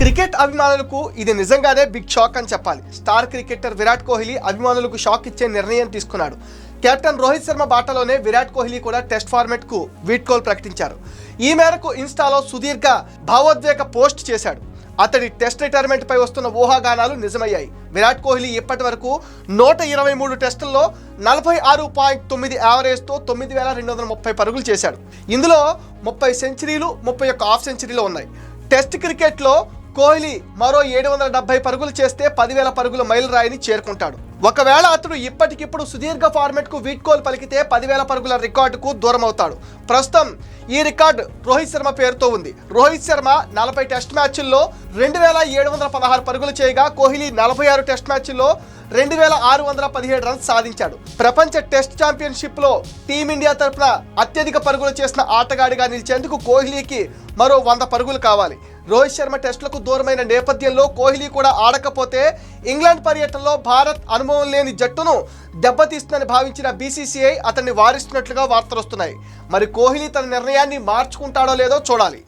Cricket అభిమానులకు ఇది నిజంగానే బిగ్ షాక్ అని చెప్పాలి. స్టార్ క్రికెటర్ విరాట్ కోహ్లీ అభిమానులకు షాక్ ఇచ్చే నిర్ణయం తీసుకున్నాడు. కెప్టెన్ రోహిత్ శర్మ బాటలోనే విరాట్ కోహ్లీ కూడా టెస్ట్ ఫార్మాట్ కు వీడ్కోలు ప్రకటించారు. ఈ మేరకు ఇన్స్టాలో సుదీర్ఘ భావోద్వేగ పోస్ట్ చేశాడు. అతడి టెస్ట్ రిటైర్మెంట్ పై వస్తున్న ఊహాగానాలు నిజమయ్యాయి. విరాట్ కోహ్లీ ఇప్పటి వరకు 123 టెస్టుల్లో 46.9 యావరేజ్తో 9,230 పరుగులు చేశాడు. ఇందులో 30 సెంచరీలు, 31 హాఫ్ సెంచరీలు ఉన్నాయి. టెస్ట్ క్రికెట్లో కోహ్లీ మరో 770 పరుగులు చేస్తే 10,000 పరుగుల మైలురాయిని చేరుకుంటాడు. ఒకవేళ అతడు ఇప్పటికిప్పుడు సుదీర్ఘ ఫార్మాట్కు వీడ్కోలు పలికితే 10,000 పరుగుల రికార్డుకు దూరం అవుతాడు. ప్రస్తుతం ఈ రికార్డు రోహిత్ శర్మ పేరుతో ఉంది. రోహిత్ శర్మ 40 టెస్ట్ మ్యాచ్ల్లో 2,716 పరుగులు చేయగా కోహ్లీ 46 టెస్ట్ మ్యాచ్ల్లో 2,617 రన్స్ సాధించాడు. ప్రపంచ టెస్ట్ ఛాంపియన్షిప్లో టీమిండియా తరఫున అత్యధిక పరుగులు చేసిన ఆటగాడిగా నిలిచేందుకు కోహ్లీకి మరో 100 పరుగులు కావాలి. రోహిత్ శర్మ టెస్టులకు దూరమైన నేపథ్యంలో కోహ్లీ కూడా ఆడకపోతే ఇంగ్లాండ్ పర్యటనలో భారత్ అనుభవం లేని జట్టును దెబ్బతీస్తుందని భావించిన బీసీసీఐ అతన్ని వారిస్తున్నట్లుగా వార్తలు వస్తున్నాయి. మరి కోహ్లీ తన నిర్ణయాన్ని మార్చుకుంటాడో లేదో చూడాలి.